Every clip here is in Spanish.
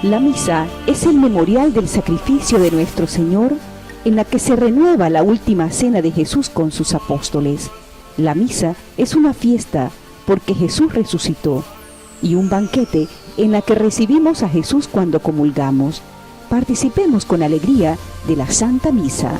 La misa es el memorial del sacrificio de nuestro Señor, en la que se renueva la última cena de Jesús con sus apóstoles. La misa es una fiesta porque Jesús resucitó, y un banquete en la que recibimos a Jesús cuando comulgamos. Participemos con alegría de la Santa Misa.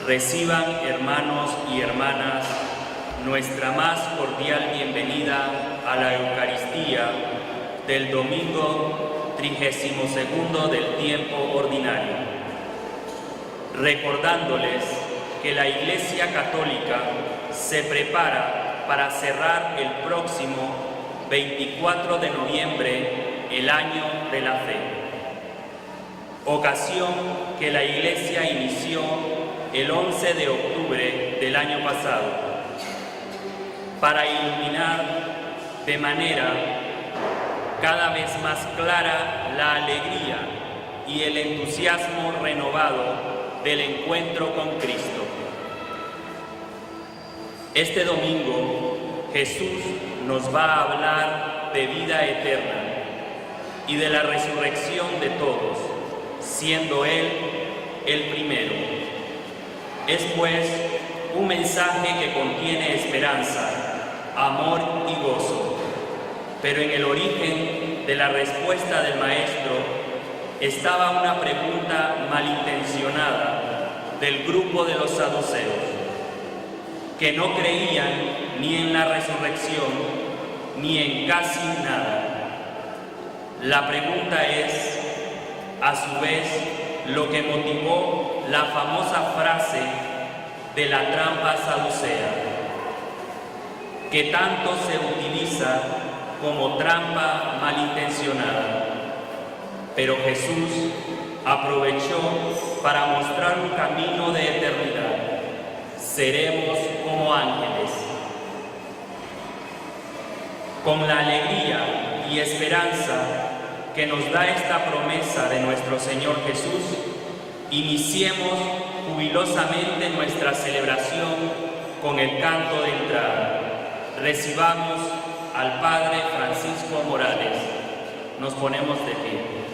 Reciban, hermanos y hermanas, nuestra más cordial bienvenida a la Eucaristía del domingo 32º del tiempo ordinario, recordándoles que la Iglesia Católica se prepara para cerrar el próximo 24 de noviembre el año de la fe, ocasión que la Iglesia inició el 11 de octubre del año pasado, para iluminar de manera cada vez más clara la alegría y el entusiasmo renovado del encuentro con Cristo. Este domingo Jesús nos va a hablar de vida eterna y de la resurrección de todos, siendo Él el primero. Es pues un mensaje que contiene esperanza, amor y gozo, pero en el origen de la respuesta del Maestro estaba una pregunta malintencionada del grupo de los saduceos, que no creían ni en la resurrección ni en casi nada. La pregunta es, a su vez, lo que motivó la famosa frase de la trampa saducea, que tanto se utiliza como trampa malintencionada. Pero Jesús aprovechó para mostrar un camino de eternidad. Seremos como ángeles. Con la alegría y esperanza que nos da esta promesa de nuestro Señor Jesús, iniciemos jubilosamente nuestra celebración con el canto de entrada. Recibamos al Padre Francisco Morales. Nos ponemos de pie.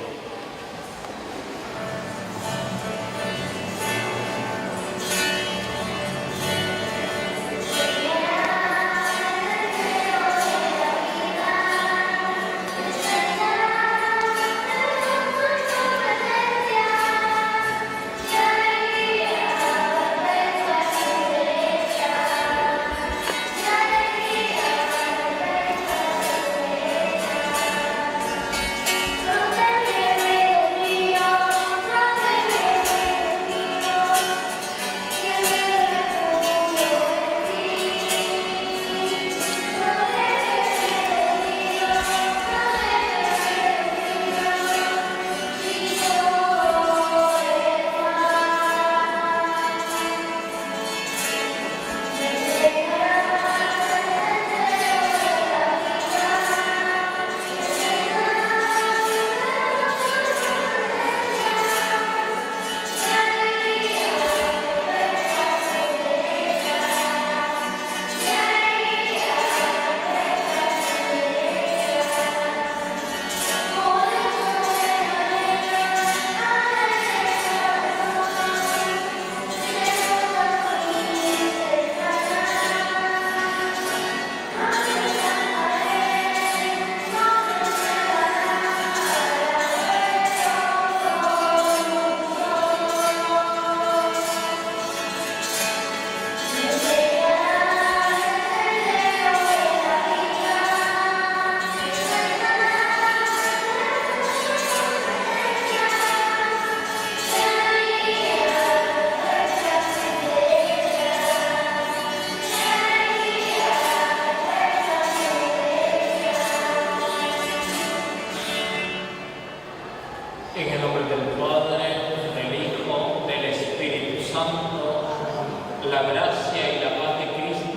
la gracia y la paz de Cristo,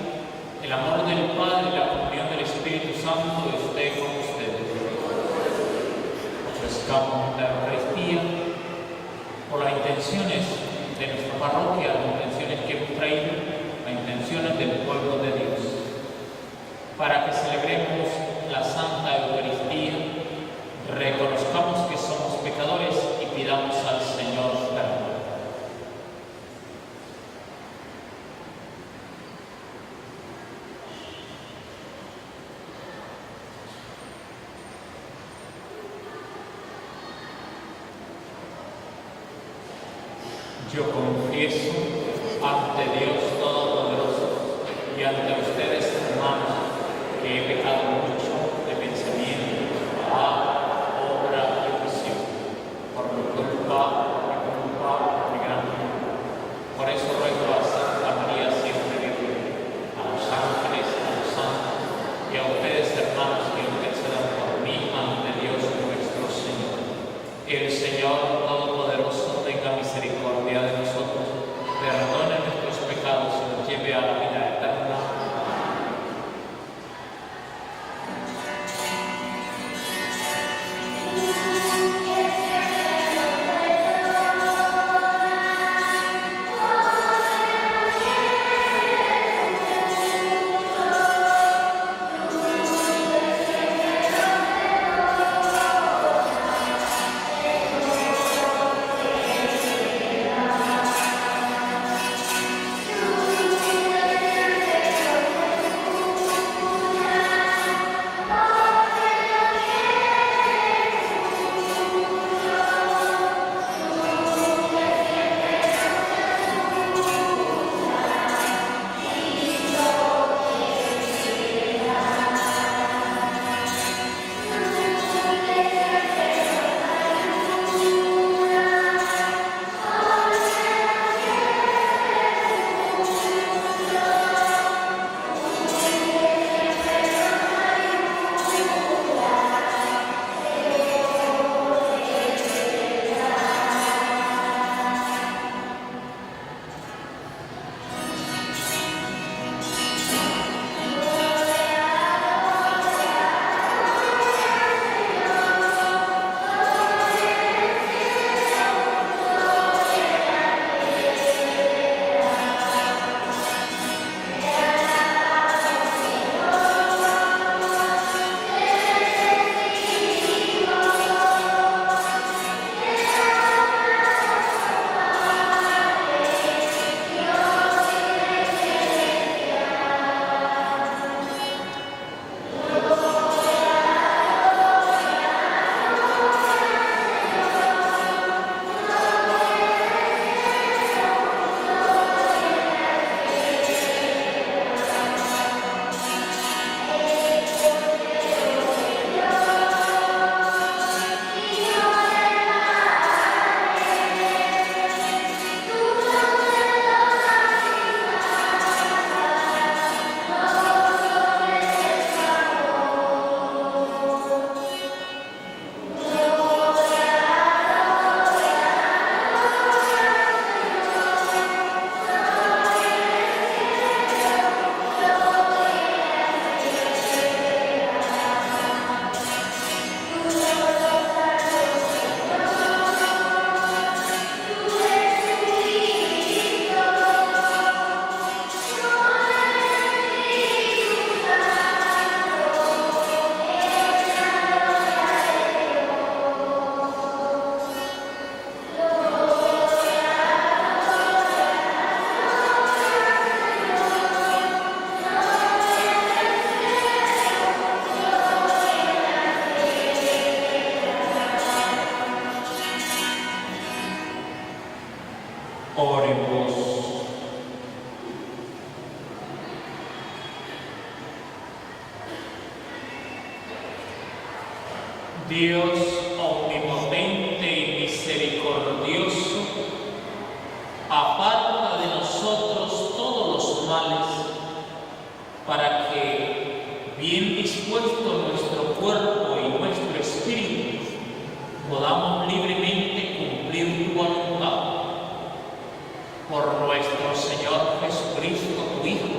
el amor del Padre y la comunión del Espíritu Santo esté con ustedes. Ofrezcamos la Eucaristía por la intenciones de nuestra parroquia, las intenciones que hemos traído, las intenciones del pueblo de Dios, para que celebremos la Santa Eucaristía, reconozcamos que somos pecadores y pidamos al Señor perdón. Yo confieso ante Dios Todopoderoso y ante ustedes, hermanos, que he pecado mucho de pensamiento, palabra, obra y omisión, por mi culpa, por mi gran culpa. Por eso ruego a Santa María siempre Virgen, a los ángeles, a los santos y a ustedes, hermanos, que intercedan por mí ante Dios nuestro Señor. El Señor Todopoderoso tenga misericordia de nosotros, perdone nuestros pecados y nos lleve a la vida eterna. Oremos. Dios omnipotente y misericordioso, aparta de nosotros todos los males, para que, bien dispuesto nuestro cuerpo y nuestro espíritu, podamos libremente cumplir tu voluntad. Por nuestro Señor Jesucristo, tu Hijo,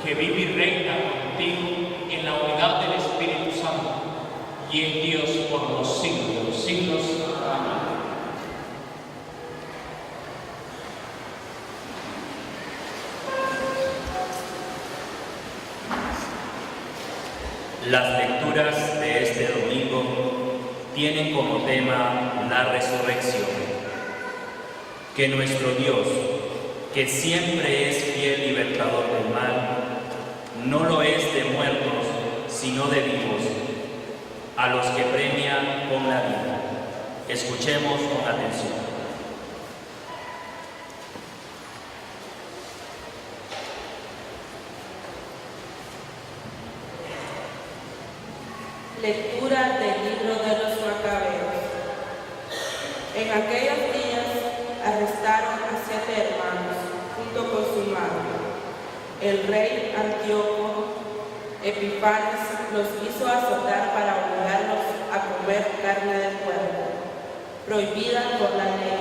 que vive y reina contigo en la unidad del Espíritu Santo, y es Dios por los siglos de los siglos. Amén. Las lecturas de este domingo tienen como tema la resurrección. Que nuestro Dios, que siempre es fiel libertador del mal, no lo es de muertos, sino de vivos, a los que premia con la vida. Escuchemos con atención. Lectura del libro de los Macabeos. En aquellos días arrestaron a 7 hermanos, junto con su madre. El rey Antíoco Epifanes los hizo azotar para obligarlos a comer carne de puerco, prohibida por la ley.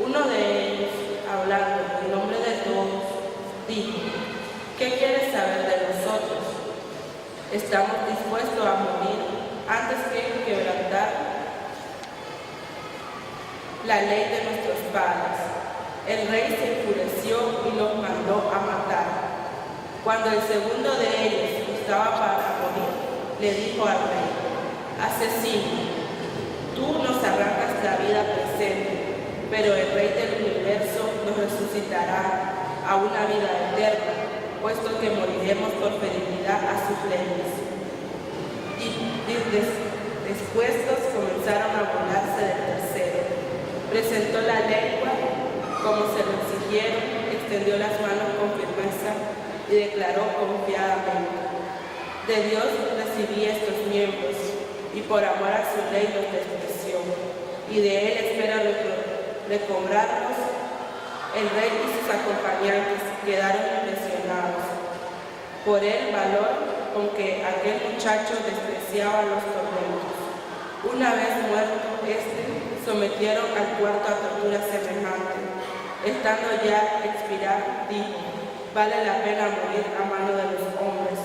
Uno de ellos, hablando en nombre de todos, dijo: ¿qué quieres saber de nosotros? Estamos dispuestos a morir antes que quebrantar la ley de nuestros padres. El rey se enfureció y los mandó a matar. Cuando el segundo de ellos estaba para morir, le dijo al rey: asesino, tú nos arrancas la vida presente, pero el rey del universo nos resucitará a una vida eterna, puesto que moriremos por fidelidad a sus leyes. Y dispuestos comenzaron a burlarse del tercero. Presentó la lengua como se lo exigieron, extendió las manos con firmeza y declaró confiadamente: de Dios recibí estos miembros, y por amor a su ley los despreció, y de él espera recobrarlos. El rey y sus acompañantes quedaron impresionados por el valor con que aquel muchacho despreciaba los tormentos. Una vez muerto sometieron al cuarto a tortura semejante. Estando ya expirar, dijo: vale la pena morir a mano de los hombres,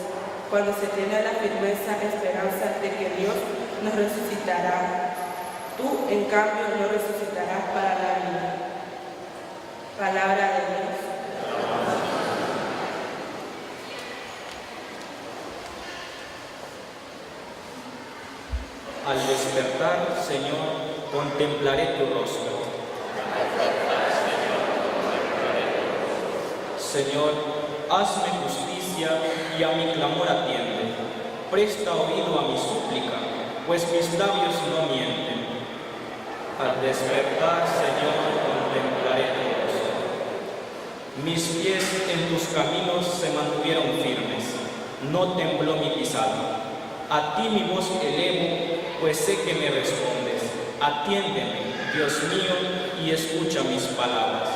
cuando se tiene la firmeza esperanza de que Dios nos resucitará. Tú, en cambio, no resucitarás para la vida. Palabra de Dios. Al despertar, Señor, contemplaré tu rostro. Señor, hazme justicia y a mi clamor atiende. Presta oído a mi súplica, pues mis labios no mienten. Al despertar, Señor, contemplaré tu rostro. Mis pies en tus caminos se mantuvieron firmes, no tembló mi pisada. A ti mi voz elevo, pues sé que me respondes. Atiéndeme, Dios mío, y escucha mis palabras.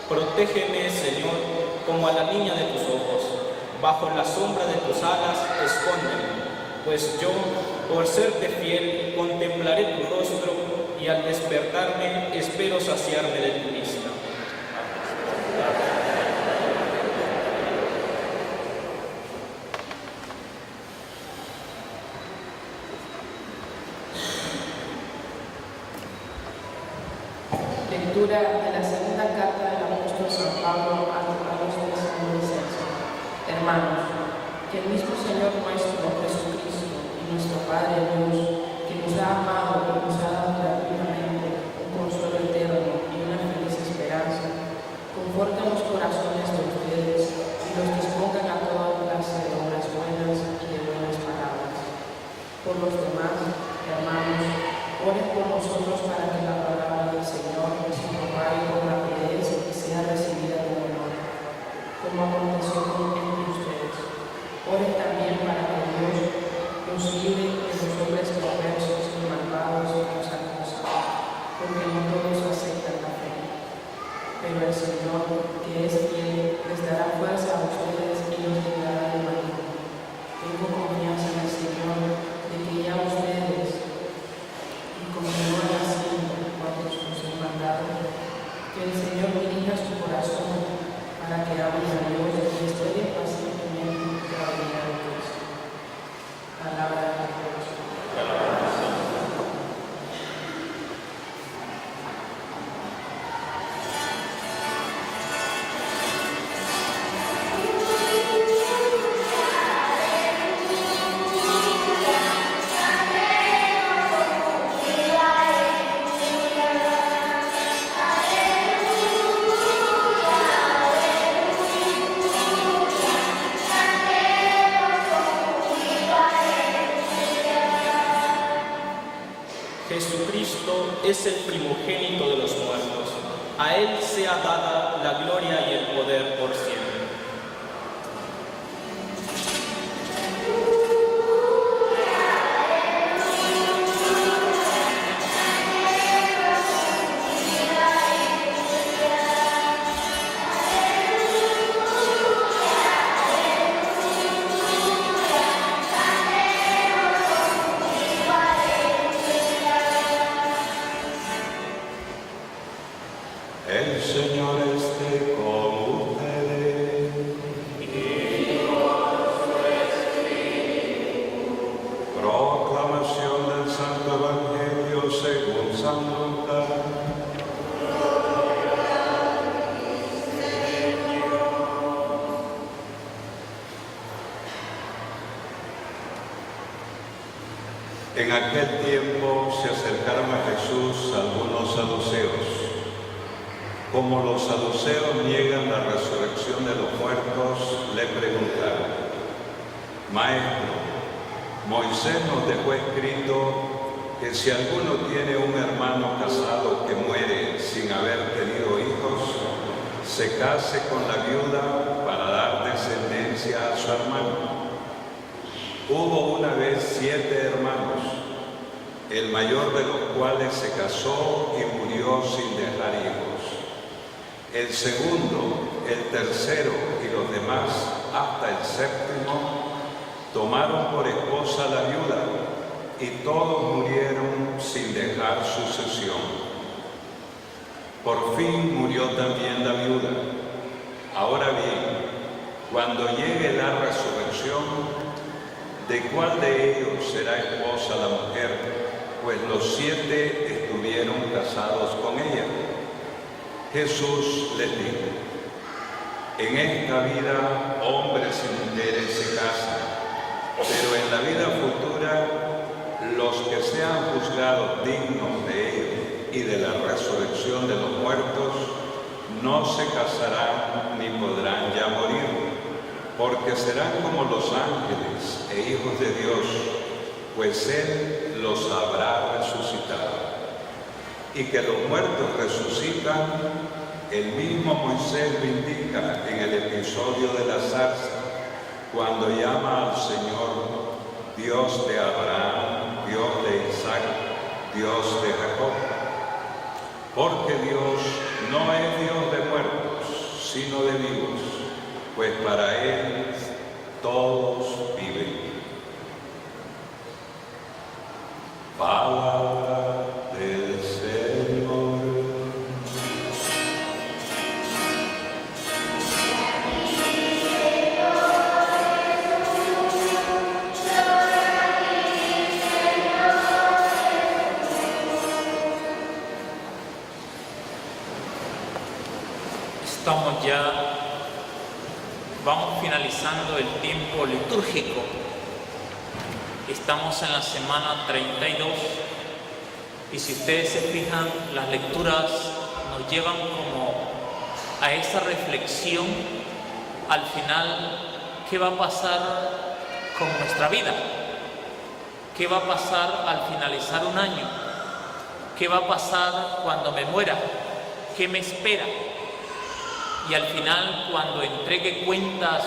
Protégeme, Señor, como a la niña de tus ojos. Bajo la sombra de tus alas, escóndeme, pues yo, por serte fiel, contemplaré tu rostro, y al despertarme espero saciarme de tu vista. Lectura de la segunda carta del apóstol San Pablo a los tesalonicenses. Hermanos, que el mismo Señor nuestro Jesucristo y nuestro Padre Dios, que nos ha amado y nos ha dado gratuitamente un consuelo eterno y una feliz esperanza, conforte los corazones de ustedes y los dispongan a toda clase de obras buenas y de buenas palabras. Por los demás, hermanos, oren por nosotros para que la palabra del Señor se propague con rapidez y sea recibida con honor, como aconteció entre ustedes. Oren también para que Dios nos libre de los hombres perversos y malvados que nos acusan, porque no todos aceptan la fe. Pero el Señor, que es fiel, les dará fuerza a ustedes y los librará del maligno. Tengo confianza en el Señor de que ya ustedes, y continúan haciendo cuantos nos han mandado, que el Señor dirija su corazón para que amen a Dios y esperen pacientemente la venida de Cristo. Palabra de Dios. Cristo es el primogénito de los muertos. A Él sea dada la gloria y el poder por siempre. El Señor esté con ustedes. Proclamación del Santo Evangelio según San Lucas. En aquel tiempo se acercaron a Jesús algunos saduceos. Como los saduceos niegan la resurrección de los muertos, le preguntaron: Maestro, Moisés nos dejó escrito que si alguno tiene un hermano casado que muere sin haber tenido hijos, se case con la viuda para dar descendencia a su hermano. Hubo una vez 7 hermanos, el mayor de los cuales se casó y murió sin dejar hijos. El segundo, el tercero y los demás, hasta el séptimo, tomaron por esposa a la viuda, y todos murieron sin dejar sucesión. Por fin murió también la viuda. Ahora bien, cuando llegue la resurrección, ¿de cuál de ellos será esposa la mujer? Pues los 7 estuvieron casados con ella. Jesús les dijo: en esta vida hombres y mujeres se casan, pero en la vida futura los que sean juzgados dignos de ellos y de la resurrección de los muertos no se casarán ni podrán ya morir, porque serán como los ángeles e hijos de Dios, pues Él los habrá resucitado. Y que los muertos resucitan, el mismo Moisés lo indica en el episodio de la zarza, cuando llama al Señor Dios de Abraham, Dios de Isaac, Dios de Jacob. Porque Dios no es Dios de muertos, sino de vivos, pues para Él todos viven. Palabra del Señor. Estamos ya, vamos finalizando el tiempo litúrgico. Estamos en la semana 32 y si ustedes se fijan, las lecturas nos llevan como a esa reflexión al final: ¿qué va a pasar con nuestra vida? ¿Qué va a pasar al finalizar un año? ¿Qué va a pasar cuando me muera? ¿Qué me espera? Y al final, cuando entregue cuentas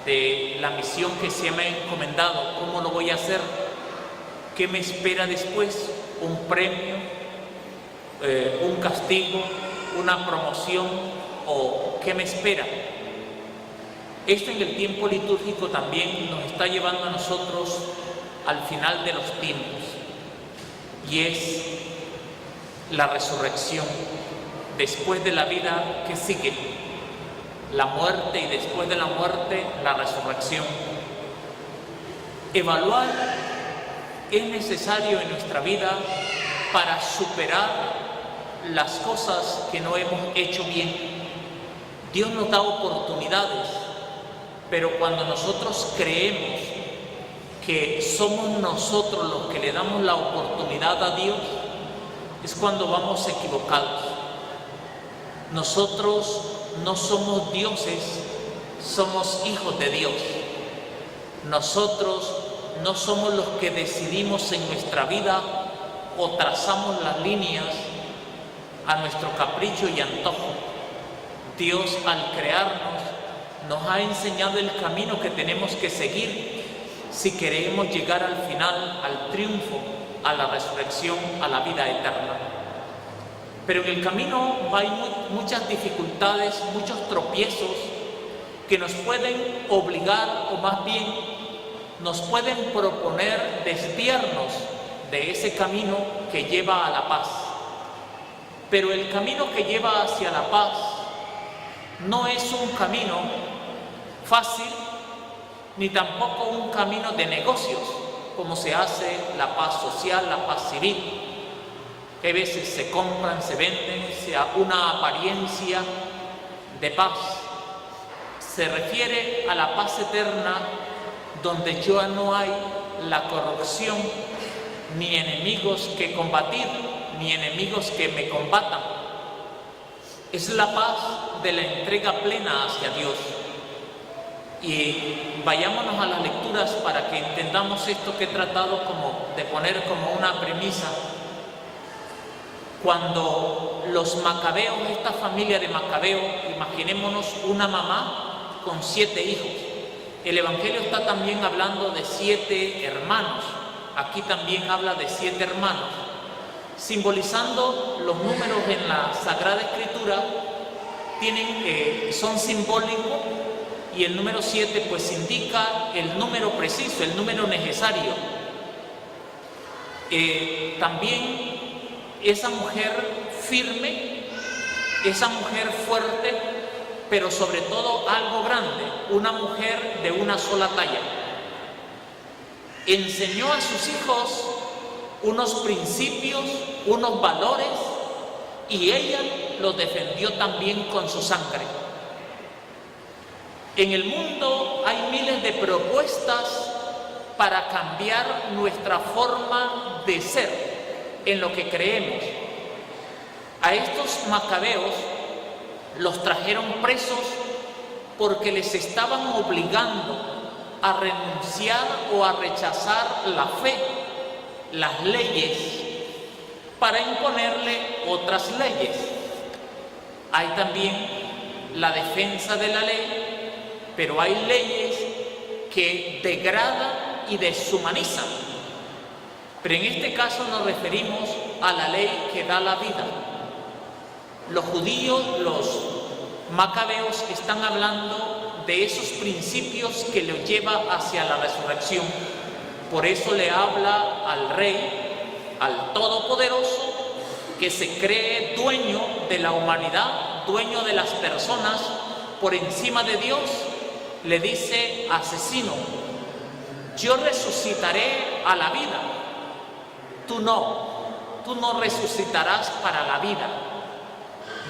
de la misión que se me ha encomendado, ¿cómo lo voy a hacer? ¿Qué me espera después? ¿Un premio? ¿Un castigo? ¿Una promoción? ¿O qué me espera? Esto en el tiempo litúrgico también nos está llevando a nosotros al final de los tiempos, y es la resurrección. Después de la vida, ¿qué sigue? La muerte, y después de la muerte, la resurrección. Evaluar es necesario en nuestra vida para superar las cosas que no hemos hecho bien. Dios nos da oportunidades, pero cuando nosotros creemos que somos nosotros los que le damos la oportunidad a Dios, es cuando vamos equivocados. Nosotros no somos dioses, somos hijos de Dios. Nosotros no somos los que decidimos en nuestra vida o trazamos las líneas a nuestro capricho y antojo. Dios, al crearnos, nos ha enseñado el camino que tenemos que seguir si queremos llegar al final, al triunfo, a la resurrección, a la vida eterna. Pero en el camino hay muchas dificultades, muchos tropiezos que nos pueden obligar, o más bien nos pueden proponer desviarnos de ese camino que lleva a la paz. Pero el camino que lleva hacia la paz no es un camino fácil, ni tampoco un camino de negocios, como se hace la paz social, la paz civil, que a veces se compran, se venden, sea una apariencia de paz. Se refiere a la paz eterna, donde ya no hay la corrupción, ni enemigos que combatir, ni enemigos que me combatan. Es la paz de la entrega plena hacia Dios. Y vayámonos a las lecturas para que entendamos esto que he tratado de poner como una premisa. Cuando los macabeos, esta familia de Macabeo, imaginémonos una mamá con 7 hijos. El Evangelio está también hablando de 7 hermanos. Aquí también habla de 7 hermanos, simbolizando los números en la Sagrada Escritura. Son simbólicos, y el número 7 pues indica el número preciso, el número necesario. También esa mujer firme, esa mujer fuerte, pero sobre todo algo grande, una mujer de una sola talla. Enseñó a sus hijos unos principios, unos valores, y ella los defendió también con su sangre. En el mundo hay miles de propuestas para cambiar nuestra forma de ser, en lo que creemos. A estos macabeos los trajeron presos porque les estaban obligando a renunciar o a rechazar la fe, las leyes, para imponerle otras leyes. Hay también la defensa de la ley, pero hay leyes que degradan y deshumanizan. Pero en este caso nos referimos a la ley que da la vida. Los judíos, los macabeos, están hablando de esos principios que los lleva hacia la resurrección. Por eso le habla al Rey, al Todopoderoso, que se cree dueño de la humanidad, dueño de las personas, por encima de Dios. Le dice: asesino, yo resucitaré a la vida, tú no resucitarás para la vida,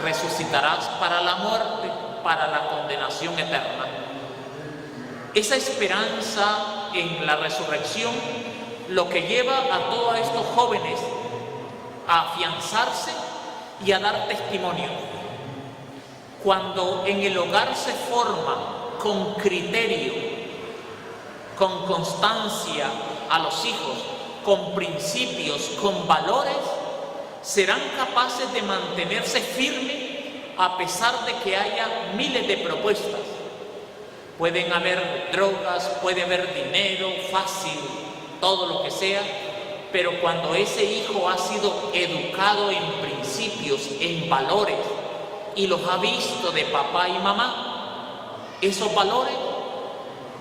resucitarás para la muerte, para la condenación eterna. Esa esperanza en la resurrección lo que lleva a todos estos jóvenes a afianzarse y a dar testimonio. Cuando en el hogar se forma con criterio, con constancia a los hijos, con principios, con valores, serán capaces de mantenerse firmes a pesar de que haya miles de propuestas. Pueden haber drogas, puede haber dinero fácil, todo lo que sea, pero cuando ese hijo ha sido educado en principios, en valores, y los ha visto de papá y mamá, esos valores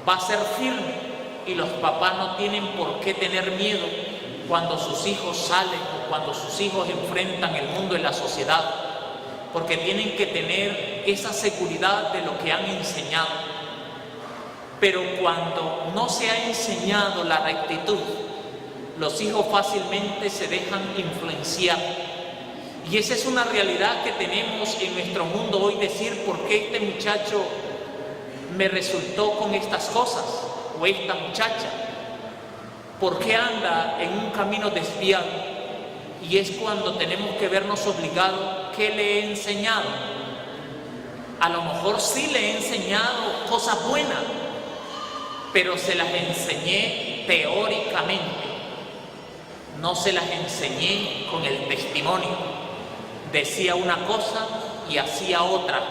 va a ser firme, y los papás no tienen por qué tener miedo cuando sus hijos salen o cuando sus hijos enfrentan el mundo y la sociedad, porque tienen que tener esa seguridad de lo que han enseñado. Pero cuando no se ha enseñado la rectitud, los hijos fácilmente se dejan influenciar. Y esa es una realidad que tenemos en nuestro mundo hoy, decir: ¿por qué este muchacho me resultó con estas cosas? O esta muchacha, ¿por qué anda en un camino desviado? Y es cuando tenemos que vernos obligados: ¿qué le he enseñado? A lo mejor sí le he enseñado cosas buenas, pero se las enseñé teóricamente. no se las enseñé con el testimonio. Decía una cosa y hacía otra.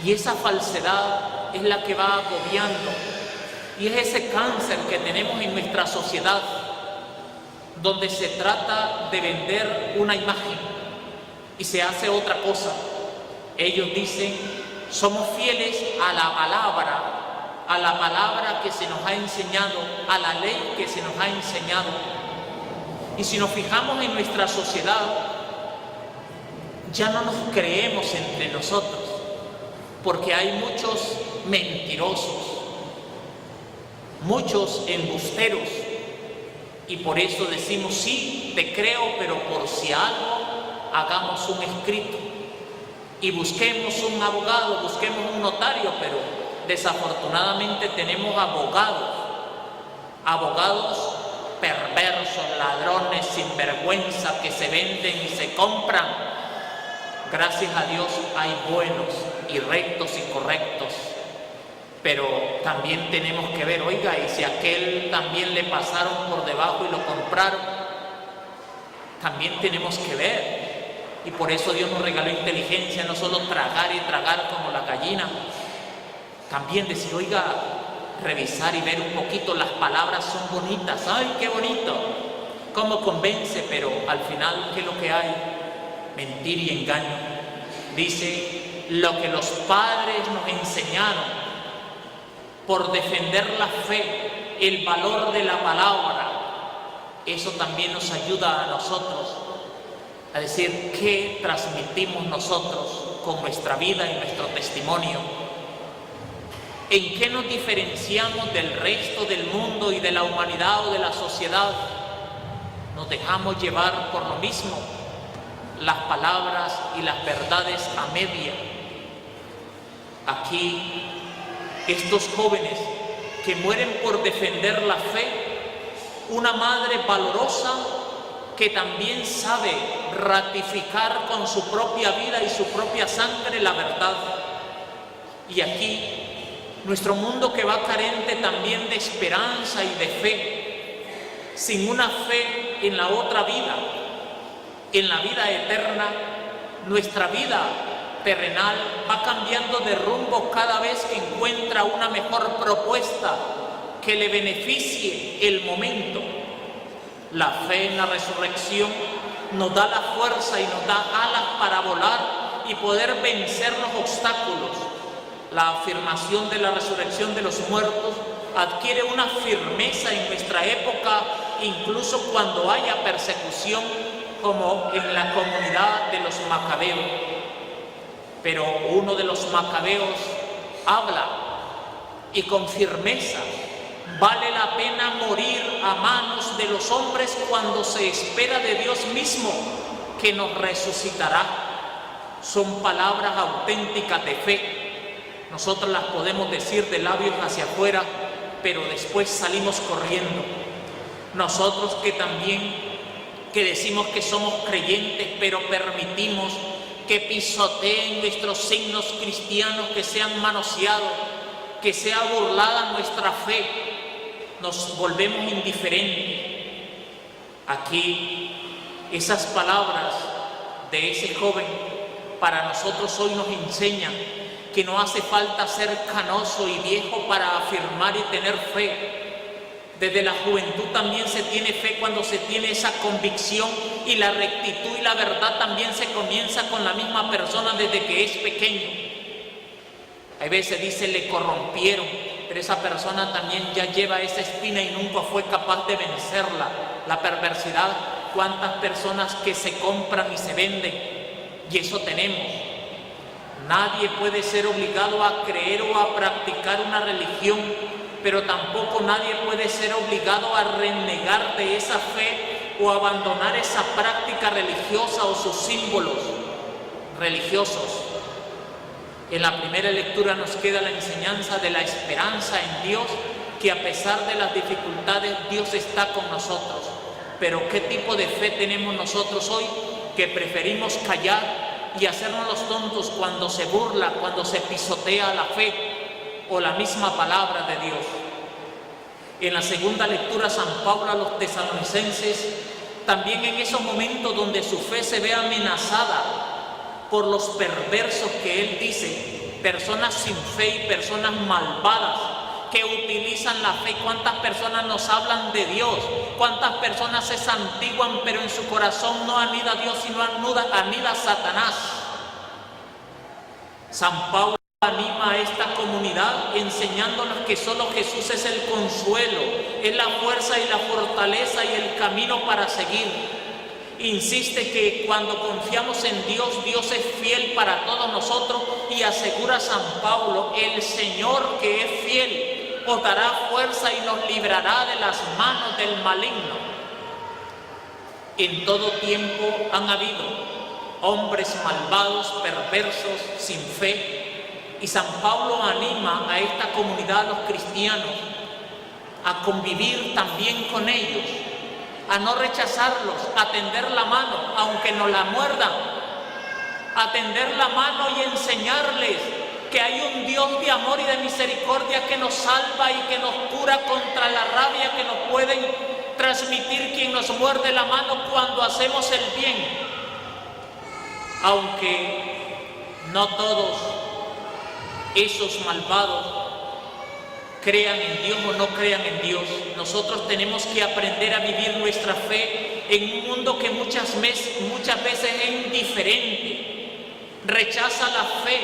Y esa falsedad es la que va agobiando. Y es ese cáncer que tenemos en nuestra sociedad, donde se trata de vender una imagen y se hace otra cosa. Ellos dicen, somos fieles a la palabra que se nos ha enseñado, a la ley que se nos ha enseñado. Y si nos fijamos en nuestra sociedad, ya no nos creemos entre nosotros, porque hay muchos mentirosos, muchos embusteros, y por eso decimos, sí, te creo, pero por si algo, hagamos un escrito y busquemos un abogado, busquemos un notario, pero desafortunadamente tenemos abogados perversos, ladrones, sinvergüenza, que se venden y se compran. Gracias a Dios hay buenos y rectos y correctos, pero también tenemos que ver, oiga, y si a aquel también le pasaron por debajo y lo compraron, también tenemos que ver. Y por eso Dios nos regaló inteligencia, no solo tragar y tragar como la gallina, también decir, oiga, revisar y ver un poquito, las palabras son bonitas, ¡ay, qué bonito! ¿Cómo convence? Pero al final, ¿qué es lo que hay? Mentir y engaño. Dice, lo que los padres nos enseñaron por defender la fe, el valor de la palabra, eso también nos ayuda a nosotros a decir qué transmitimos nosotros con nuestra vida y nuestro testimonio. ¿En qué nos diferenciamos del resto del mundo y de la humanidad o de la sociedad? Nos dejamos llevar por lo mismo, las palabras y las verdades a media. Aquí, estos jóvenes que mueren por defender la fe, una madre valorosa que también sabe ratificar con su propia vida y su propia sangre la verdad. Y aquí, nuestro mundo que va carente también de esperanza y de fe, sin una fe en la otra vida, en la vida eterna, nuestra vida terrenal va cambiando de rumbo cada vez que encuentra una mejor propuesta que le beneficie el momento. La fe en la resurrección nos da la fuerza y nos da alas para volar y poder vencer los obstáculos. La afirmación de la resurrección de los muertos adquiere una firmeza en nuestra época, incluso cuando haya persecución, como en la comunidad de los macabeos. Pero uno de los macabeos habla y con firmeza: vale la pena morir a manos de los hombres cuando se espera de Dios mismo que nos resucitará. Son palabras auténticas de fe. Nosotros las podemos decir de labios hacia afuera, pero después salimos corriendo. Nosotros que decimos que somos creyentes, pero permitimos que pisoteen nuestros signos cristianos, que sean manoseados, que sea burlada nuestra fe, nos volvemos indiferentes. Aquí, esas palabras de ese joven para nosotros hoy nos enseñan que no hace falta ser canoso y viejo para afirmar y tener fe. Desde la juventud también se tiene fe cuando se tiene esa convicción, y la rectitud y la verdad también se comienza con la misma persona desde que es pequeño. Hay veces dice le corrompieron, pero esa persona también ya lleva esa espina y nunca fue capaz de vencerla. La perversidad, cuántas personas que se compran y se venden, y eso tenemos. Nadie puede ser obligado a creer o a practicar una religión, pero tampoco nadie puede ser obligado a renegar de esa fe o abandonar esa práctica religiosa o sus símbolos religiosos. En la primera lectura nos queda la enseñanza de la esperanza en Dios, que a pesar de las dificultades Dios está con nosotros. Pero ¿qué tipo de fe tenemos nosotros hoy? Que preferimos callar y hacernos los tontos cuando se burla, cuando se pisotea la fe o la misma palabra de Dios. En la segunda lectura, San Pablo a los tesalonicenses, también en esos momentos donde su fe se ve amenazada por los perversos que él dice, personas sin fe y personas malvadas que utilizan la fe. ¿Cuántas personas nos hablan de Dios? ¿Cuántas personas se santiguan pero en su corazón no anida Dios sino anida Satanás? San Pablo anima a esta comunidad enseñándonos que solo Jesús es el consuelo, es la fuerza y la fortaleza y el camino para seguir. Insiste que cuando confiamos en Dios, Dios es fiel para todos nosotros, y asegura San Pablo, el Señor que es fiel os dará fuerza y nos librará de las manos del maligno. En todo tiempo han habido hombres malvados, perversos, sin fe, y San Pablo anima a esta comunidad, a los cristianos, a convivir también con ellos, a no rechazarlos, a tender la mano, aunque nos la muerdan, a tender la mano y enseñarles que hay un Dios de amor y de misericordia que nos salva y que nos cura contra la rabia que nos pueden transmitir quien nos muerde la mano cuando hacemos el bien. Aunque no todos esos malvados crean en Dios o no crean en Dios, nosotros tenemos que aprender a vivir nuestra fe en un mundo que muchas veces es indiferente, rechaza la fe,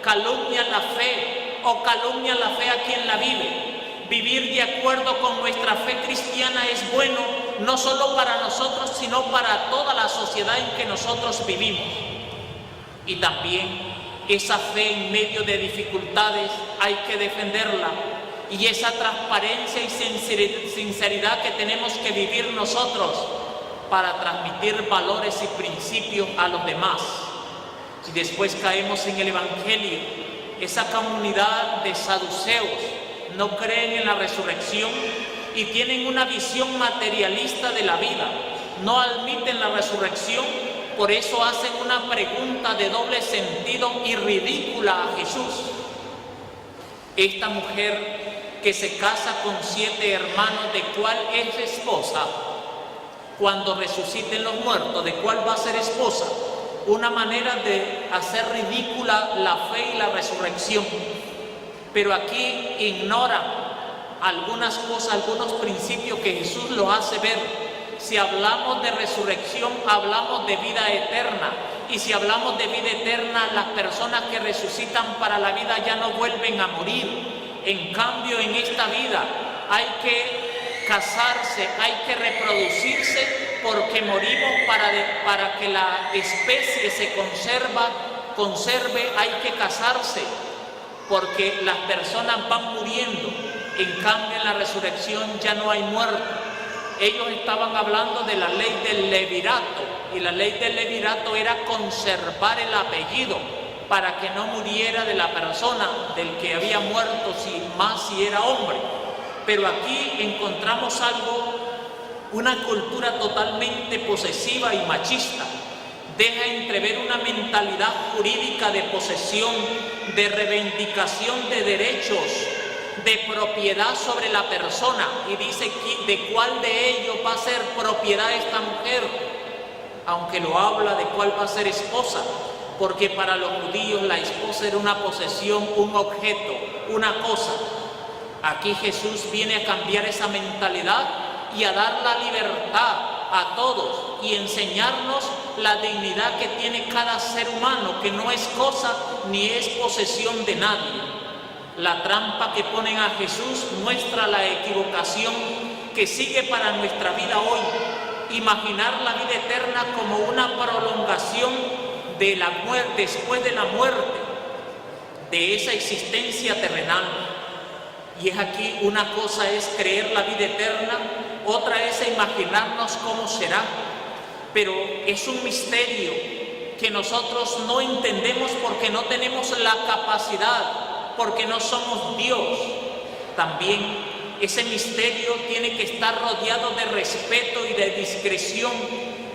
calumnia la fe o calumnia la fe a quien la vive. Vivir de acuerdo con nuestra fe cristiana es bueno, no solo para nosotros, sino para toda la sociedad en que nosotros vivimos. Y también esa fe en medio de dificultades hay que defenderla, y esa transparencia y sinceridad que tenemos que vivir nosotros para transmitir valores y principios a los demás. Y después caemos en el Evangelio, esa comunidad de saduceos no creen en la resurrección y tienen una visión materialista de la vida, no admiten la resurrección. Por eso hacen una pregunta de doble sentido y ridícula a Jesús. Esta mujer que se casa con 7 hermanos, ¿de cuál es esposa? Cuando resuciten los muertos, ¿de cuál va a ser esposa? Una manera de hacer ridícula la fe y la resurrección. Pero aquí ignora algunas cosas, algunos principios que Jesús los hace ver. Si hablamos de resurrección, hablamos de vida eterna. Y si hablamos de vida eterna, las personas que resucitan para la vida ya no vuelven a morir. En cambio, en esta vida hay que casarse, hay que reproducirse, porque morimos para que la especie se conserve, hay que casarse, porque las personas van muriendo. En cambio, en la resurrección ya no hay muerte. Ellos estaban hablando de la ley del levirato, y la ley del levirato era conservar el apellido para que no muriera de la persona del que había muerto, si era hombre. Pero aquí encontramos una cultura totalmente posesiva y machista. Deja entrever una mentalidad jurídica de posesión, de reivindicación de derechos, de propiedad sobre la persona, y dice de cuál de ellos va a ser propiedad esta mujer, aunque lo habla de cuál va a ser esposa, porque para los judíos la esposa era una posesión, un objeto, una cosa. Aquí Jesús viene a cambiar esa mentalidad y a dar la libertad a todos y enseñarnos la dignidad que tiene cada ser humano, que no es cosa ni es posesión de nadie. La trampa que ponen a Jesús muestra la equivocación que sigue para nuestra vida hoy. Imaginar la vida eterna como una prolongación de la muerte, después de la muerte, de esa existencia terrenal. Y es aquí, una cosa es creer la vida eterna, otra es imaginarnos cómo será. Pero es un misterio que nosotros no entendemos porque no tenemos la capacidad, porque no somos Dios. También ese misterio tiene que estar rodeado de respeto y de discreción,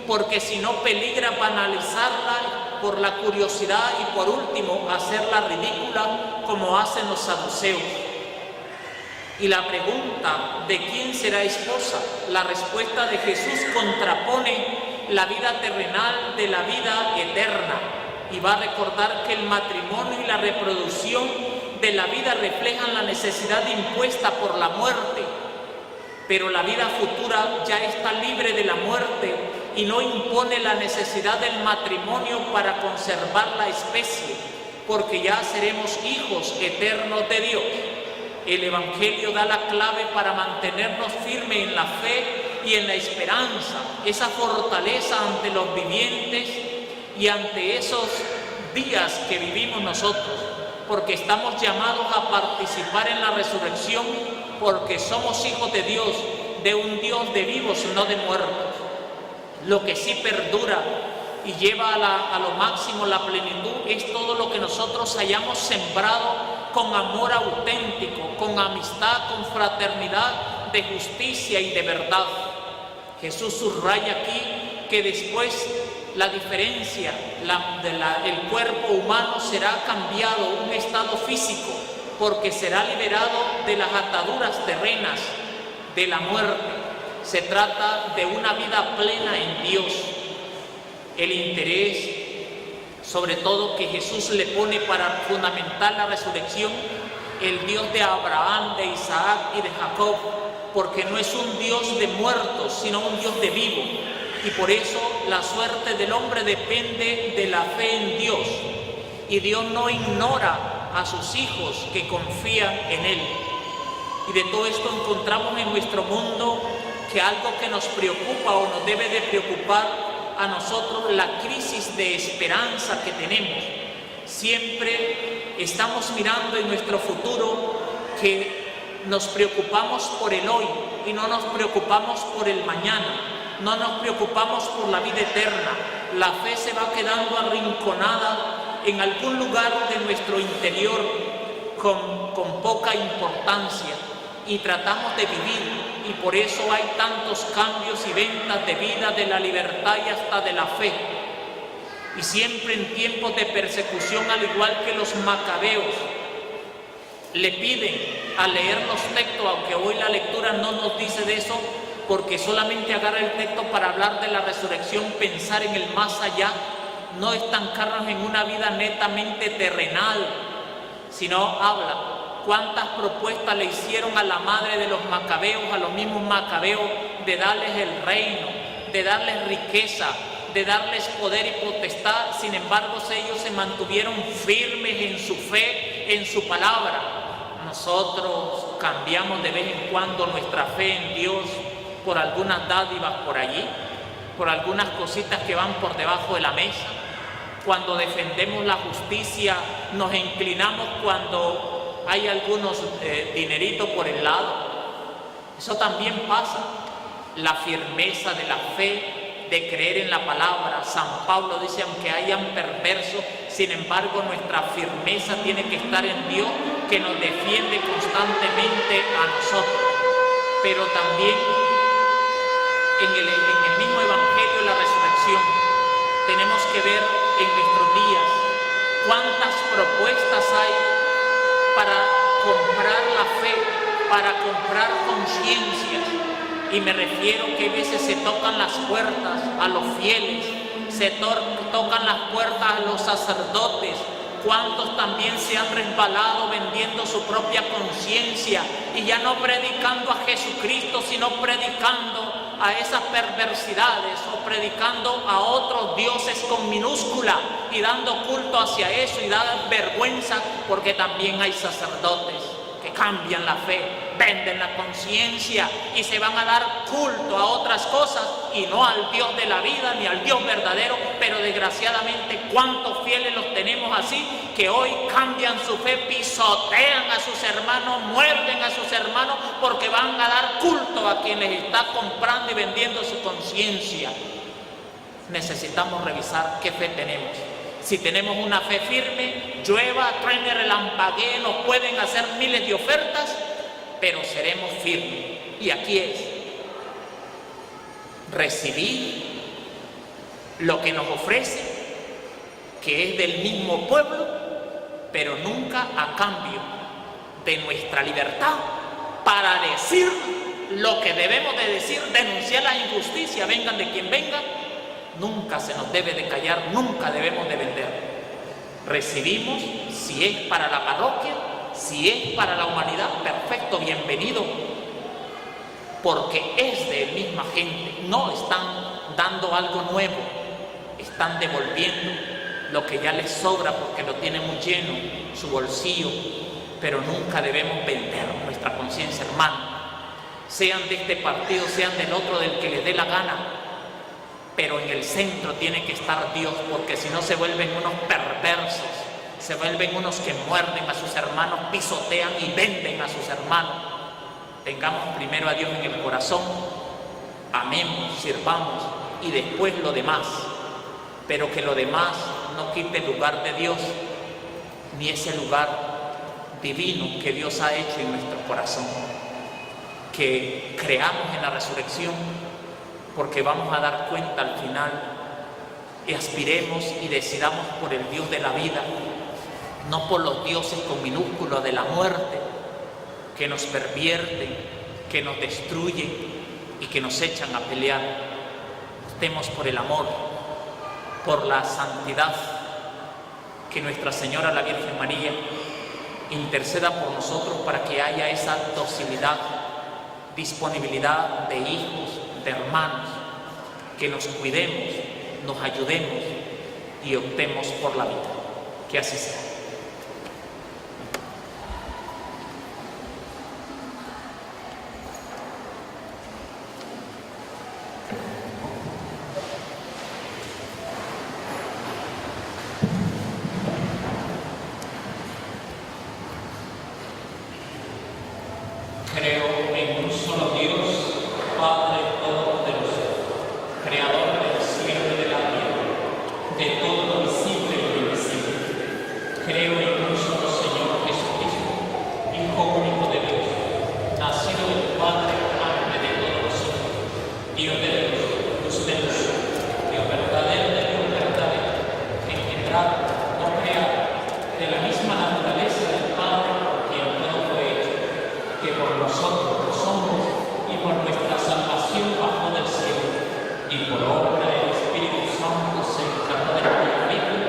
porque si no peligra banalizarla por la curiosidad y por último hacerla ridícula como hacen los saduceos. Y la pregunta de quién será esposa, la respuesta de Jesús contrapone la vida terrenal de la vida eterna y va a recordar que el matrimonio y la reproducción de la vida reflejan la necesidad impuesta por la muerte, pero la vida futura ya está libre de la muerte y no impone la necesidad del matrimonio para conservar la especie, porque ya seremos hijos eternos de Dios. El Evangelio da la clave para mantenernos firmes en la fe y en la esperanza, esa fortaleza ante los vivientes y ante esos días que vivimos nosotros, porque estamos llamados a participar en la resurrección, porque somos hijos de Dios, de un Dios de vivos, no de muertos. Lo que sí perdura y lleva a lo máximo la plenitud es todo lo que nosotros hayamos sembrado con amor auténtico, con amistad, con fraternidad, de justicia y de verdad. Jesús subraya aquí que después la diferencia el cuerpo humano será cambiado, un estado físico, porque será liberado de las ataduras terrenas, de la muerte. Se trata de una vida plena en Dios. El interés, sobre todo, que Jesús le pone para fundamentar la resurrección, el Dios de Abraham, de Isaac y de Jacob, porque no es un Dios de muertos, sino un Dios de vivos. Y por eso la suerte del hombre depende de la fe en Dios. Y Dios no ignora a sus hijos que confían en Él. Y de todo esto encontramos en nuestro mundo que algo que nos preocupa o nos debe de preocupar a nosotros, la crisis de esperanza que tenemos. Siempre estamos mirando en nuestro futuro, que nos preocupamos por el hoy y no nos preocupamos por el mañana, no nos preocupamos por la vida eterna. La fe se va quedando arrinconada en algún lugar de nuestro interior con poca importancia, y tratamos de vivir, y por eso hay tantos cambios y ventas de vida, de la libertad y hasta de la fe. Y siempre en tiempos de persecución, al igual que los macabeos, le piden a leer los textos, aunque hoy la lectura no nos dice de eso, porque solamente agarra el texto para hablar de la resurrección, pensar en el más allá, no estancarnos en una vida netamente terrenal, sino habla. ¿Cuántas propuestas le hicieron a la madre de los macabeos, a los mismos macabeos, de darles el reino, de darles riqueza, de darles poder y potestad? Sin embargo, ellos se mantuvieron firmes en su fe, en su palabra. Nosotros cambiamos de vez en cuando nuestra fe en Dios por algunas dádivas por allí, por algunas cositas que van por debajo de la mesa. Cuando defendemos la justicia, nos inclinamos cuando hay algunos dineritos por el lado. Eso también pasa. La firmeza de la fe, de creer en la palabra. San Pablo dice, aunque hayan perversos, sin embargo nuestra firmeza tiene que estar en Dios, que nos defiende constantemente a nosotros. Pero también en el mismo Evangelio de la Resurrección tenemos que ver en nuestros días cuántas propuestas hay para comprar la fe, para comprar conciencias. Y me refiero que a veces se tocan las puertas a los fieles, se tocan las puertas a los sacerdotes. ¿Cuántos también se han resbalado vendiendo su propia conciencia y ya no predicando a Jesucristo, sino predicando a esas perversidades o predicando a otros dioses con minúscula y dando culto hacia eso? Y da vergüenza, porque también hay sacerdotes que cambian la fe, venden la conciencia y se van a dar culto a otras cosas y no al Dios de la vida ni al Dios verdadero. Pero desgraciadamente, ¿cuántos fieles los tenemos así, que hoy cambian su fe, pisotean a sus hermanos, muerden a sus hermanos porque van a dar culto a quien les está comprando y vendiendo su conciencia? Necesitamos revisar qué fe tenemos. Si tenemos una fe firme, llueva, truene, relampaguee, nos pueden hacer miles de ofertas, pero seremos firmes. Y aquí es recibir lo que nos ofrece, que es del mismo pueblo, pero nunca a cambio de nuestra libertad para decir lo que debemos de decir, denunciar la injusticia, vengan de quien venga. Nunca se nos debe de callar, nunca debemos de vender. Recibimos, si es para la parroquia, si es para la humanidad, perfecto, bienvenido, porque es de misma gente, no están dando algo nuevo, están devolviendo lo que ya les sobra porque lo tiene muy lleno su bolsillo, pero nunca debemos vender nuestra conciencia, hermano, sean de este partido, sean del otro, del que les dé la gana, pero en el centro tiene que estar Dios, porque si no se vuelven unos perversos, se vuelven unos que muerden a sus hermanos, pisotean y venden a sus hermanos. Tengamos primero a Dios en el corazón, amemos, sirvamos y después lo demás, pero que lo demás no quite el lugar de Dios, ni ese lugar divino que Dios ha hecho en nuestro corazón. Que creamos en la resurrección, porque vamos a dar cuenta al final, y aspiremos y decidamos por el Dios de la vida, no por los dioses con minúsculo de la muerte, que nos pervierten, que nos destruyen y que nos echan a pelear. Estemos por el amor, por la santidad, que Nuestra Señora la Virgen María interceda por nosotros para que haya esa docilidad, disponibilidad de hijos, de hermanos, que nos cuidemos, nos ayudemos y optemos por la vida. Que así sea. Creo en un solo Dios, Padre Todopoderoso, Creador del cielo y de la tierra, de todo lo visible y lo invisible. Creo en un solo Señor Jesucristo, Hijo único de Dios, nacido del Padre antes de todos los siglos, Dios de Dios, luz de luz, Dios verdadero de Dios verdadero, engendrado, no creado, de la misma naturaleza del Padre, por quien todo fue hecho, que por nosotros los hombres y por nuestra salvación bajó del cielo, y por obra del Espíritu Santo se encarnó de la Virgen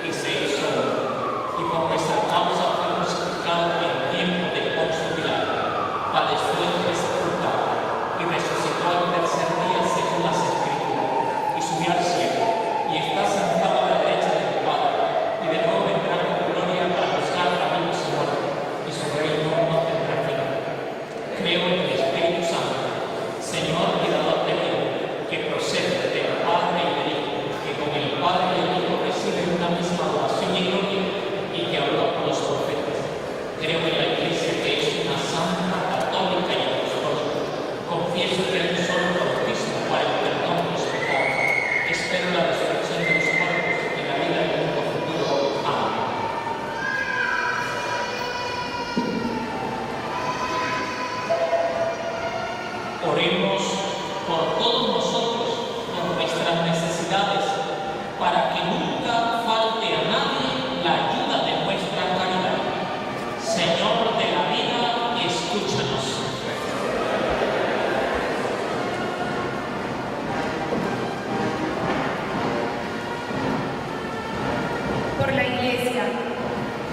y se hizo hombre, y por nuestra causa fue crucificado en tiempo de Poncio Pilato, padeció y fue sepultado, y resucitó al tercer día según las Escrituras, y subió al cielo, y está sentado a la derecha del Padre, y de nuevo vendrá con gloria para juzgar a vivos y muertos, y su reino no tendrá fin. Creo en el Espíritu Santo, Señor y dador de vida, que procede del Padre y del Hijo, que con el Padre y el Hijo reciben una misma adoración y gloria, y que habló por los profetas. Creo en la Iglesia, que es una santa, católica y apostólica. Confieso que hay un solo bautismo para el perdón de los pecados. Espero la resurrección de los muertos y la vida del mundo futuro. Amén. Oremos por todos nosotros, por nuestras necesidades, para que nunca falte a nadie la ayuda de nuestra caridad. Señor de la vida, escúchanos. Por la Iglesia,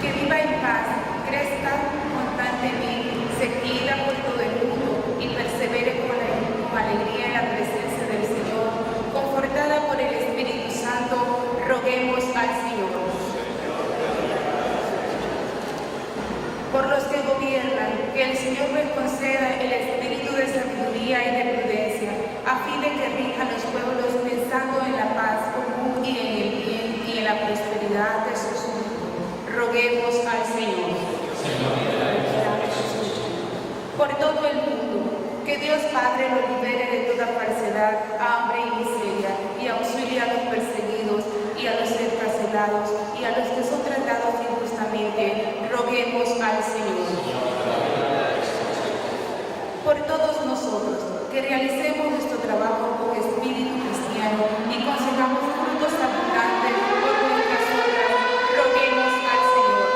que viva en paz, crezca constantemente, se quiera por todo el mundo y persevere con alegría en la presencia del Señor, confortada por el Espíritu Santo, roguemos al Señor. Por los que gobiernan, que el Señor les conceda el espíritu de sabiduría y de prudencia, a fin de que rijan los pueblos pensando en la paz común y en el bien y en la prosperidad de sus hijos. Roguemos al Señor. Por todo el mundo, que Dios Padre lo libere de toda falsedad, hambre y miseria, y auxilie a los perseguidos y a los encarcelados y a los que son tratados injustamente. Roguemos al Señor. Por todos nosotros, que realicemos nuestro trabajo con espíritu cristiano y consigamos frutos abundantes por nuestras obras. Roguemos al Señor.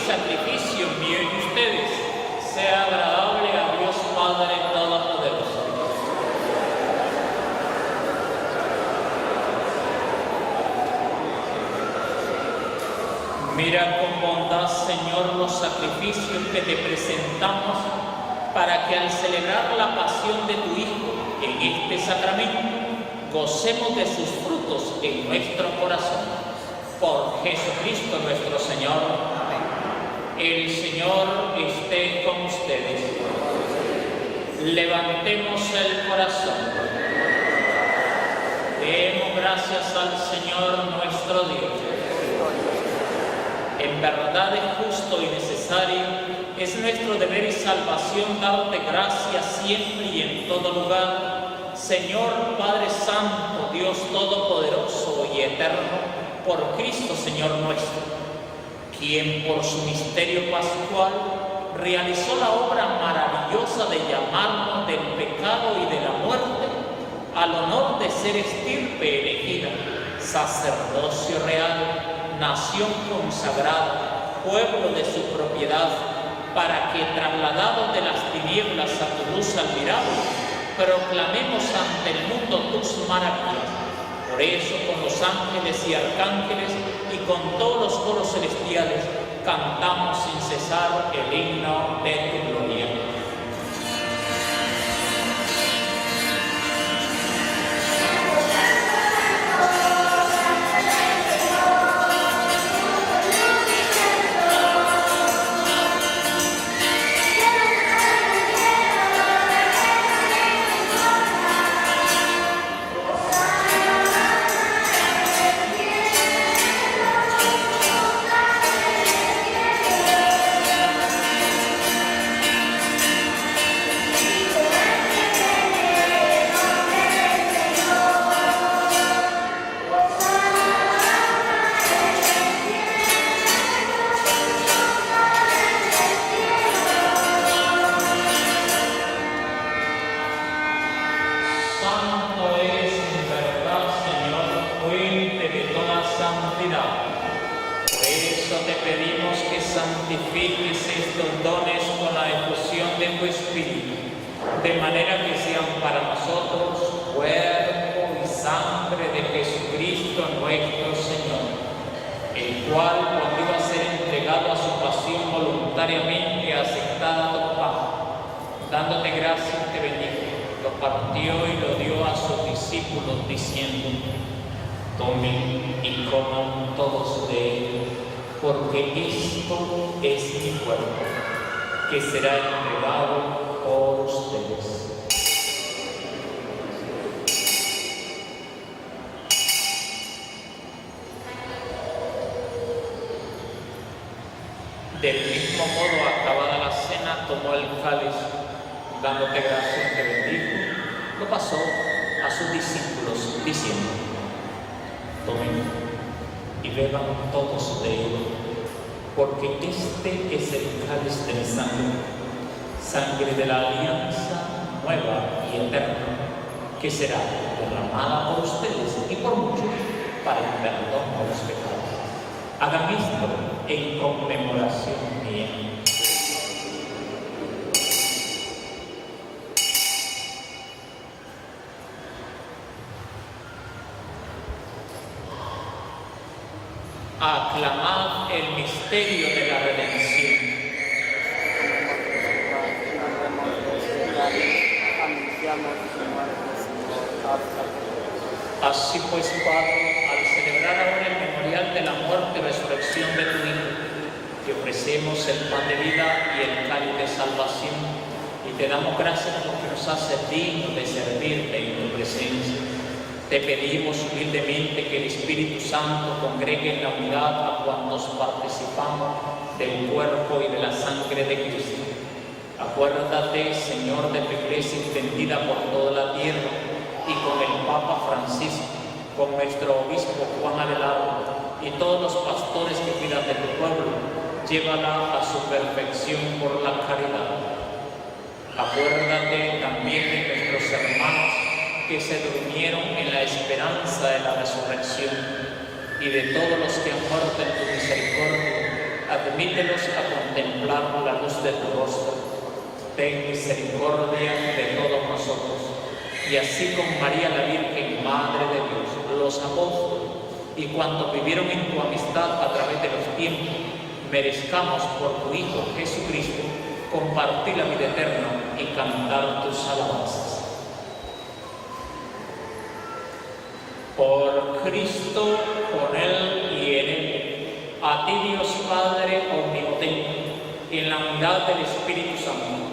sacrificio mío y de ustedes sea agradable a Dios Padre Todopoderoso. Mira con bondad, Señor, los sacrificios que te presentamos para que al celebrar la pasión de tu Hijo en este sacramento, gocemos de sus frutos en nuestro corazón. Por Jesucristo nuestro Señor. El Señor esté con ustedes. Levantemos el corazón. Demos gracias al Señor nuestro Dios. En verdad es justo y necesario, es nuestro deber y salvación darte gracias siempre y en todo lugar, Señor Padre Santo, Dios Todopoderoso y Eterno, por Cristo Señor nuestro, quien por su misterio pascual realizó la obra maravillosa de llamarnos del pecado y de la muerte al honor de ser estirpe elegida, sacerdocio real, nación consagrada, pueblo de su propiedad, para que trasladados de las tinieblas a tu luz admirable, proclamemos ante el mundo tus maravillas. Por eso, con los ángeles y arcángeles y con todos los coros celestiales, cantamos sin cesar el himno de tu gloria. De manera que sean para nosotros cuerpo y sangre de Jesucristo nuestro Señor, el cual, cuando iba a ser entregado a su pasión voluntariamente aceptada tu pan, dándote gracias te bendijo, lo partió y lo dio a sus discípulos diciendo: tomen y coman todos de él, porque esto es mi cuerpo, que será entregado por ustedes. Del mismo modo, acabada la cena, tomó el cáliz, dándote gracias te bendijo, lo pasó a sus discípulos diciendo: tomen y beban todos de él, porque este es el cáliz de mi sangre, sangre de la alianza nueva y eterna, que será derramada por ustedes y por muchos para el perdón de los pecados. Hagan esto en conmemoración mía. Aclamad el misterio de la redención. Así pues, Padre, al celebrar ahora el memorial de la muerte y resurrección de tu Hijo, te ofrecemos el pan de vida y el cáliz de salvación, y te damos gracias porque nos haces dignos de servirte en tu presencia. Te pedimos humildemente que el Espíritu Santo congregue en la unidad a cuantos participamos del cuerpo y de la sangre de Cristo. Acuérdate, Señor, de tu iglesia extendida por toda la tierra, y con el Papa Francisco, con nuestro obispo Juan Abelardo y todos los pastores que cuidan de tu pueblo, llévala a su perfección por la caridad. Acuérdate también de nuestros hermanos que se durmieron en la esperanza de la resurrección, y de todos los que han muerto en tu misericordia, a admítelos a contemplar la luz de tu rostro. Ten misericordia de todos nosotros, y así con María la Virgen, Madre de Dios, los apóstoles, y cuantos vivieron en tu amistad a través de los tiempos, merezcamos por tu Hijo Jesucristo compartir la vida eterna y cantar tus alabanzas. Por Cristo, con Él y en Él, a ti Dios Padre omnipotente, en la unidad del Espíritu Santo,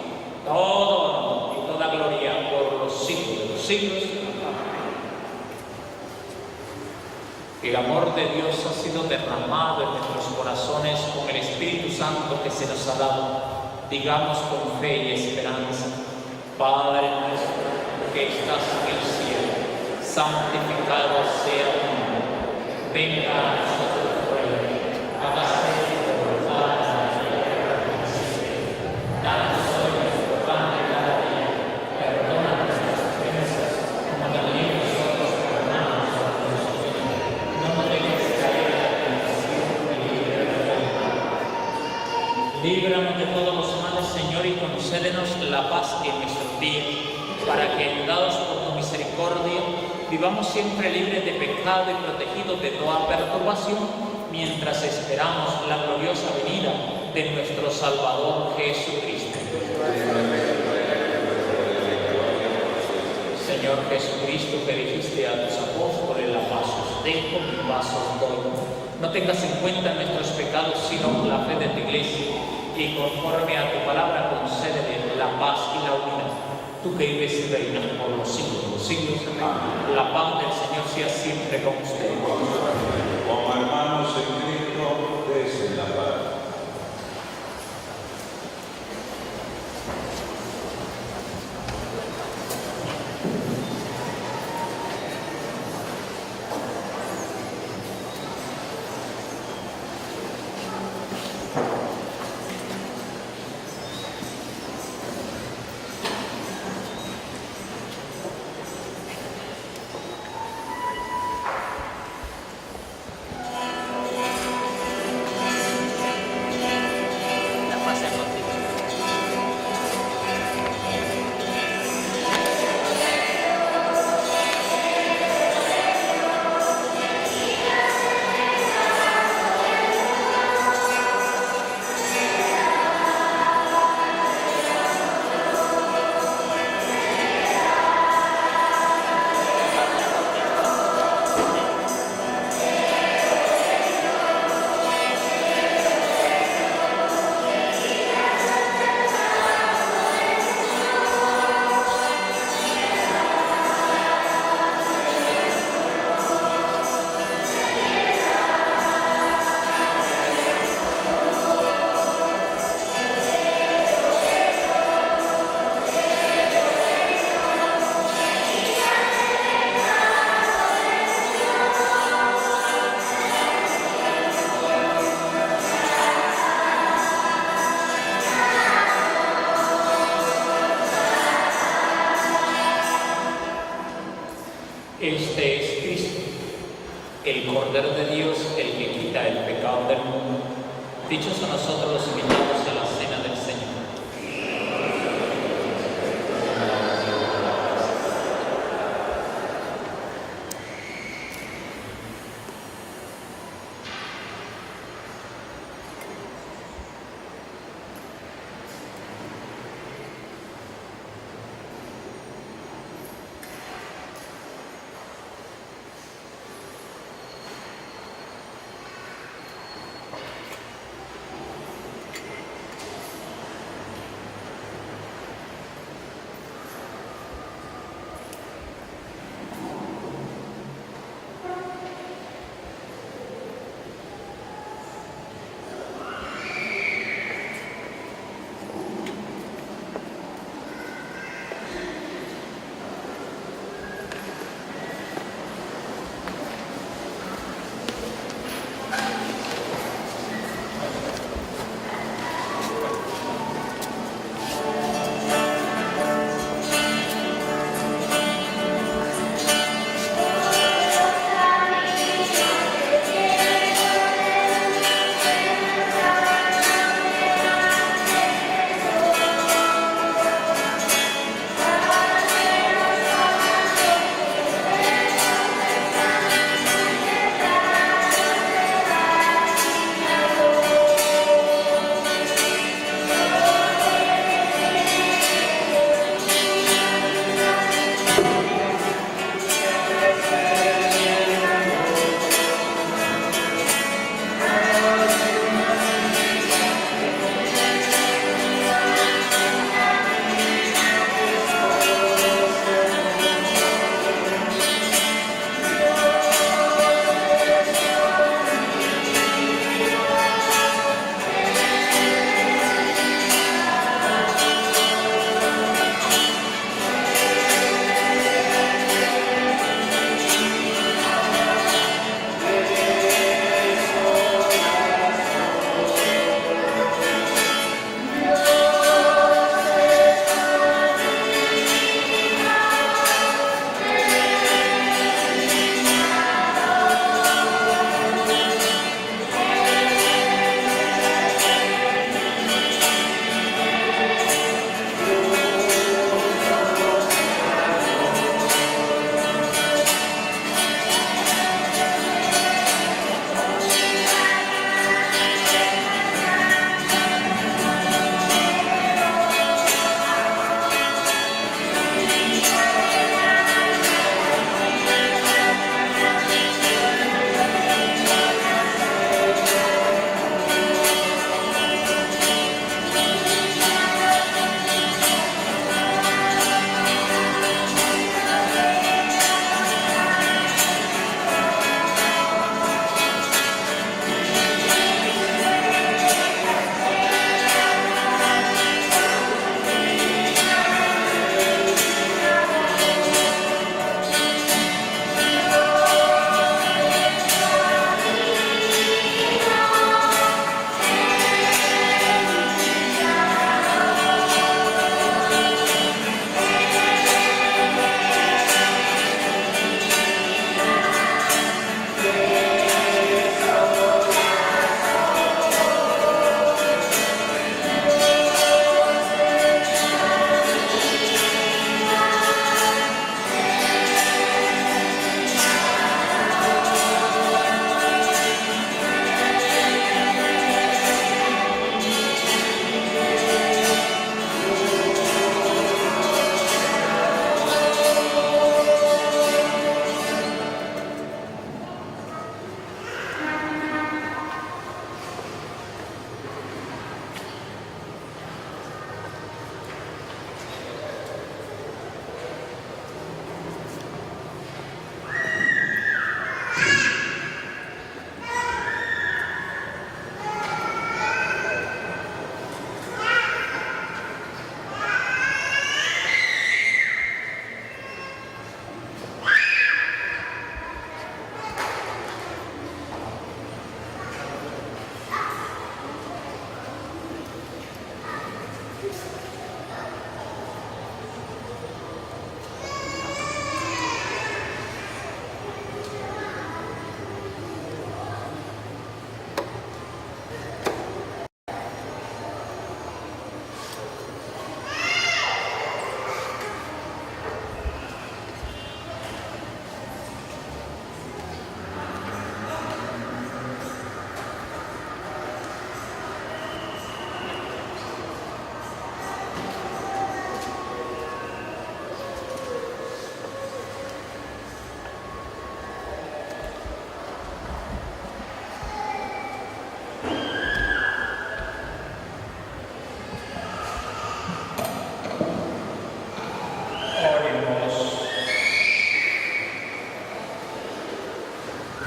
todo honor y toda gloria por los siglos de los siglos. El amor de Dios ha sido derramado en nuestros corazones con el Espíritu Santo que se nos ha dado. Digamos con fe y esperanza: Padre nuestro que estás en el cielo, santificado sea tu nombre. Venga a nosotros tu reino. Hágase tu voluntad en la tierra como en el cielo. Danos hoy nuestro pan de cada día. Perdona nuestras ofensas, como también nosotros perdonamos a los que nos ofenden. No nos dejes caer en la tentación y líbranos del mal. Líbranos de todos los males, Señor, y concédenos la paz en nuestros días, para que, ayudados por tu misericordia, vivamos siempre libres de pecado y protegidos de toda perturbación, mientras esperamos la gloriosa venida de nuestro Salvador Jesucristo. Señor Jesucristo, que dijiste a tus apóstoles: la paz os dejo, mi paz os doy. No tengas en cuenta nuestros pecados, sino la fe de tu Iglesia, y conforme a tu palabra concédele la paz y la unidad. Tú que vives y reinas por los siglos de los siglos. Amén. La paz del Señor sea siempre con ustedes. Como hermanos en Cristo, desen la paz. Este es Cristo, el Cordero de Dios, el que quita el pecado del mundo. Dichos son nosotros los invitados a la cena del Señor.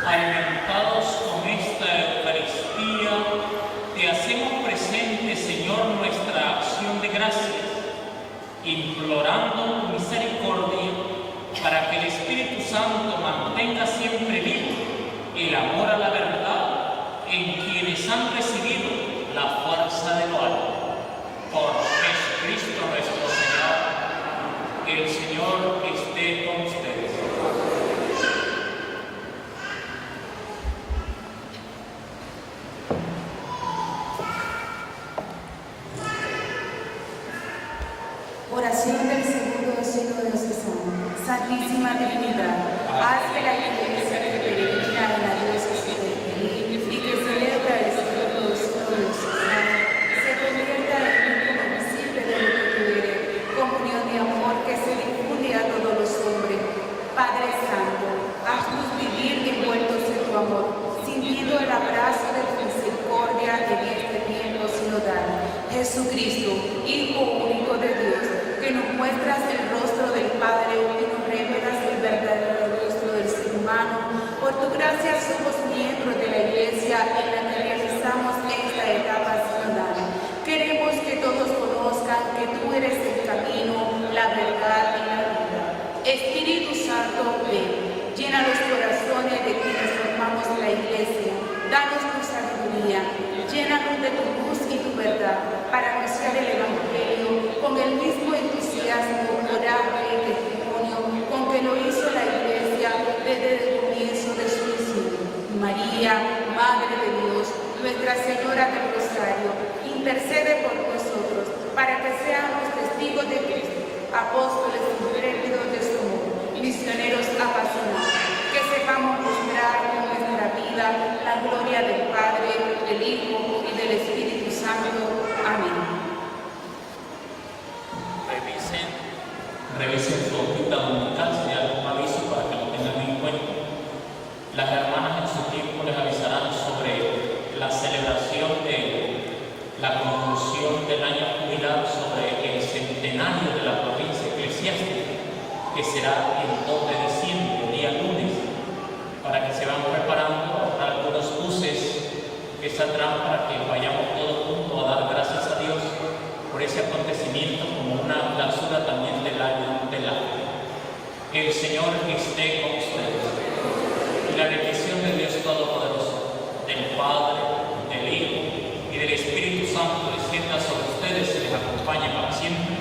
Alimentados con esta Eucaristía, te hacemos presente, Señor, nuestra acción de gracias, implorando tu misericordia para que el Espíritu Santo mantenga siempre vivo el amor a la verdad en quienes han recibido la fuerza de lo alto. Por Jesucristo nuestro Señor, el Señor esté con ustedes. Oración del segundo siglo diocesano. Santísima Trinidad, haz que la iglesia que peregrina en la diócesis de Medellín y que celebra el siglo diocesano se convierta en un conocible de lo que tú eres, comunión de amor que se difunde a todos los hombres. Padre Santo, haznos vivir envueltos en tu amor, sintiendo el abrazo de tu misericordia en este tiempo sinodal. Jesucristo, Hijo único de Dios, que nos muestras el rostro del Padre y nos revelas el verdadero rostro del ser humano. Por tu gracia somos miembros de la Iglesia en la que realizamos esta etapa sinodal. Queremos que todos conozcan que tú eres el camino, la verdad y la vida. Espíritu Santo, ven, llena los corazones de quienes formamos la Iglesia. Danos tu sabiduría, llénanos de tu luz y tu verdad para anunciar el Evangelio con el mismo entusiasmo, coraje y testimonio con que lo hizo la Iglesia desde el comienzo de su misión. María, Madre de Dios, Nuestra Señora del Rosario, intercede por nosotros para que seamos testigos de Cristo, apóstoles intrépidos de su amor, misioneros apasionados, que sepamos mostrar con nuestra vida la gloria del Padre, del Hijo y del Espíritu Santo. Amén. Revisen su hojita dominical si hay algún aviso para que lo tengan en cuenta. Las hermanas en su tiempo les avisarán sobre la celebración de la conclusión del año jubilar sobre el centenario de la provincia eclesiástica, que será el 2 de diciembre, día lunes, para que se van preparando algunos buses que saldrán para que vayamos todos juntos a dar gracias a Dios por ese acontecimiento como una clausura también del año del año. El Señor esté con ustedes. Y la bendición de Dios Todopoderoso, del Padre, del Hijo y del Espíritu Santo descienda sobre ustedes y les acompañe para siempre.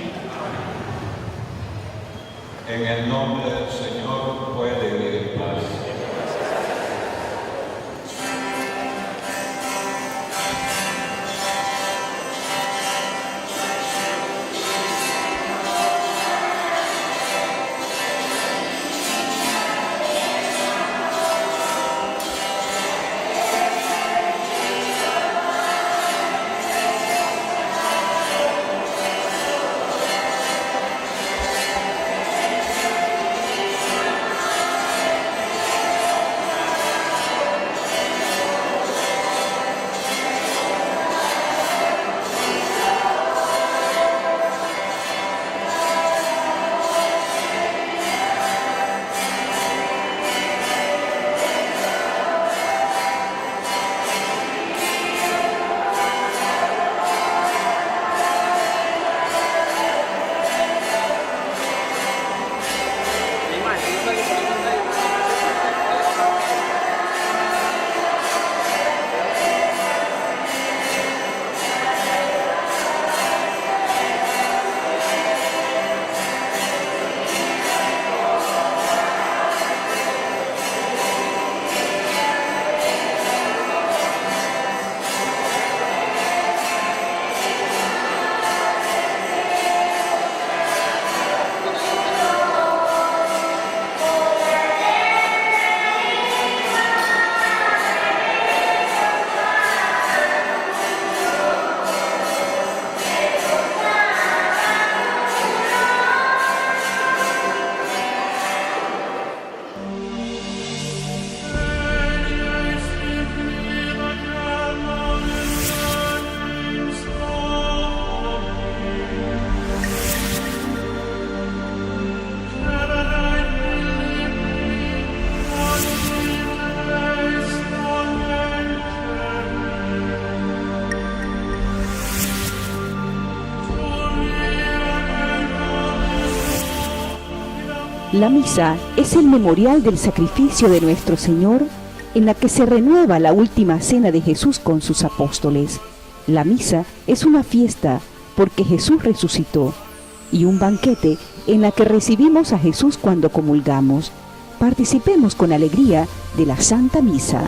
En el nombre del Señor puede vivir en paz. La misa es el memorial del sacrificio de nuestro Señor, en la que se renueva la última cena de Jesús con sus apóstoles. La misa es una fiesta porque Jesús resucitó, y un banquete en la que recibimos a Jesús cuando comulgamos. Participemos con alegría de la Santa Misa.